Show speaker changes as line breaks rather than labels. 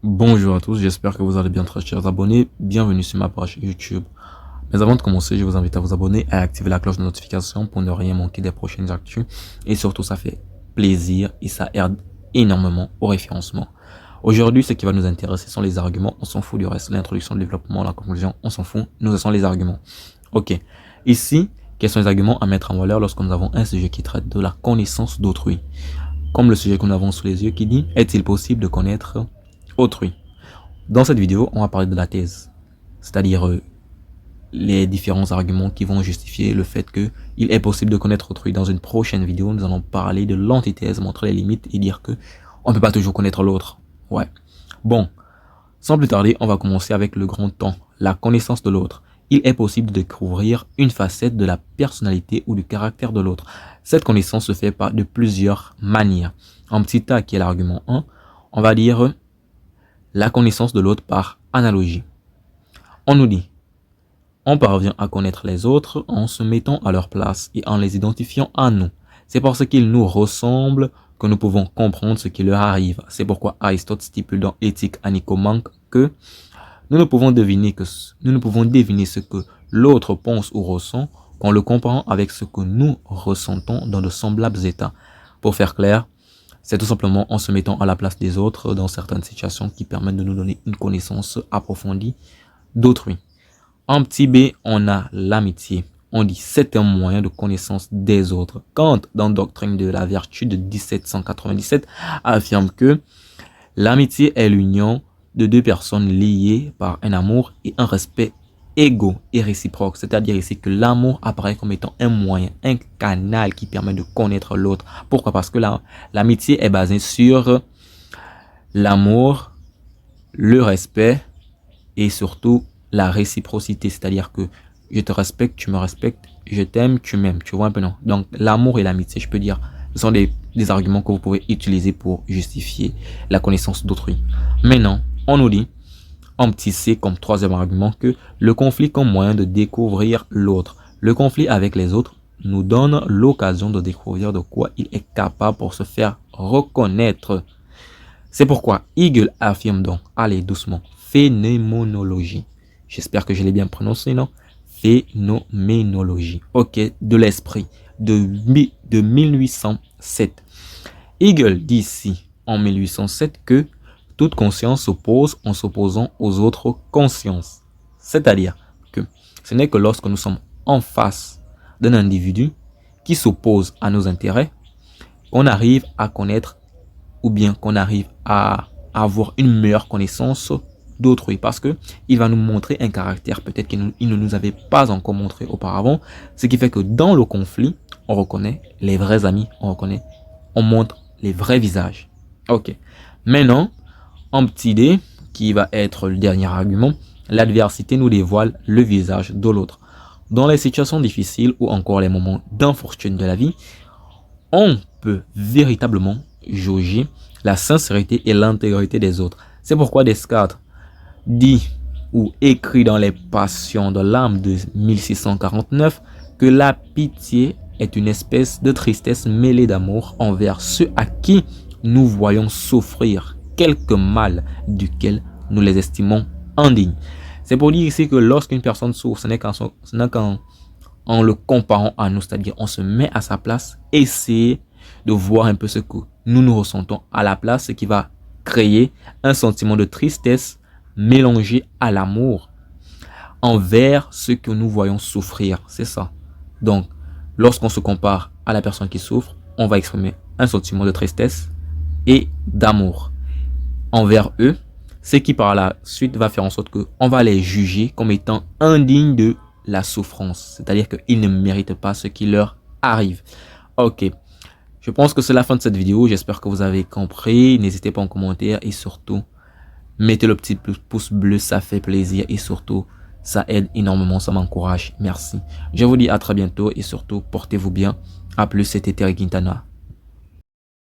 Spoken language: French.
Bonjour à tous, j'espère que vous allez bien très chers abonnés. Bienvenue sur ma page YouTube. Mais avant de commencer, je vous invite à vous abonner et à activer la cloche de notification pour ne rien manquer des prochaines actus. Et surtout, ça fait plaisir et ça aide énormément au référencement. Aujourd'hui, ce qui va nous intéresser sont les arguments. On s'en fout du reste. L'introduction, le développement, la conclusion, on s'en fout. Nous, ce sont les arguments. Ok. Ici, quels sont les arguments à mettre en valeur lorsque nous avons un sujet qui traite de la connaissance d'autrui? Comme le sujet que nous avons sous les yeux qui dit, est-il possible de connaître autrui? Dans cette vidéo, on va parler de la thèse, c'est-à-dire les différents arguments qui vont justifier le fait qu'il est possible de connaître autrui. Dans une prochaine vidéo, nous allons parler de l'antithèse, montrer les limites et dire que on ne peut pas toujours connaître l'autre. Ouais. Bon, sans plus tarder, on va commencer avec le grand temps, la connaissance de l'autre. Il est possible de découvrir une facette de la personnalité ou du caractère de l'autre. Cette connaissance se fait de plusieurs manières. En petit A, qui est l'argument 1, on va dire la connaissance de l'autre par analogie. On nous dit, on parvient à connaître les autres en se mettant à leur place et en les identifiant à nous. C'est parce qu'ils nous ressemblent que nous pouvons comprendre ce qui leur arrive. C'est pourquoi Aristote stipule dans Éthique à Nicomaque que nous ne pouvons deviner ce que l'autre pense ou ressent qu'en le comparant avec ce que nous ressentons dans de semblables états. Pour faire clair, c'est tout simplement en se mettant à la place des autres dans certaines situations qui permettent de nous donner une connaissance approfondie d'autrui. En petit B, on a l'amitié. On dit c'est un moyen de connaissance des autres. Kant, dans Doctrine de la vertu de 1797, affirme que l'amitié est l'union de deux personnes liées par un amour et un respect égaux et réciproque. C'est-à-dire ici que l'amour apparaît comme étant un moyen, un canal qui permet de connaître l'autre. Pourquoi? Parce que l'amitié est basée sur l'amour, le respect et surtout la réciprocité. C'est-à-dire que je te respecte, tu me respectes, je t'aime, tu m'aimes. Tu vois un peu, non? Donc l'amour et l'amitié, je peux dire, ce sont des arguments que vous pouvez utiliser pour justifier la connaissance d'autrui. Maintenant, on nous dit, en petit c, comme troisième argument, que le conflit comme moyen de découvrir l'autre. Le conflit avec les autres nous donne l'occasion de découvrir de quoi il est capable pour se faire reconnaître. C'est pourquoi Hegel affirme donc, allez doucement, phénoménologie. J'espère que je l'ai bien prononcé, non? Phénoménologie. Ok, de l'esprit, de 1807. Hegel dit ici, en 1807, que toute conscience s'oppose en s'opposant aux autres consciences. C'est-à-dire que ce n'est que lorsque nous sommes en face d'un individu qui s'oppose à nos intérêts qu'on arrive à connaître ou bien qu'on arrive à avoir une meilleure connaissance d'autrui, parce que il va nous montrer un caractère peut-être qu'il ne nous avait pas encore montré auparavant, ce qui fait que dans le conflit, on reconnaît les vrais amis, on montre les vrais visages. Ok. Maintenant, en petit D, qui va être le dernier argument, l'adversité nous dévoile le visage de l'autre. Dans les situations difficiles ou encore les moments d'infortune de la vie, on peut véritablement jauger la sincérité et l'intégrité des autres. C'est pourquoi Descartes dit ou écrit dans les Passions de l'âme de 1649 que la pitié est une espèce de tristesse mêlée d'amour envers ceux à qui nous voyons souffrir quelque mal duquel nous les estimons indignes. C'est pour dire ici que lorsqu'une personne souffre, ce n'est qu'en le comparant à nous, c'est-à-dire on se met à sa place, essayer de voir un peu ce que nous ressentons à la place, ce qui va créer un sentiment de tristesse mélangé à l'amour envers ceux que nous voyons souffrir. C'est ça. Donc, lorsqu'on se compare à la personne qui souffre, on va exprimer un sentiment de tristesse et d'amour envers eux, ce qui par la suite va faire en sorte qu'on va les juger comme étant indignes de la souffrance. C'est-à-dire qu'ils ne méritent pas ce qui leur arrive. Ok. Je pense que c'est la fin de cette vidéo. J'espère que vous avez compris. N'hésitez pas en commentaire et surtout, mettez le petit pouce bleu. Ça fait plaisir et surtout, ça aide énormément. Ça m'encourage. Merci. Je vous dis à très bientôt et surtout, portez-vous bien. A plus, c'était Terry Quintana.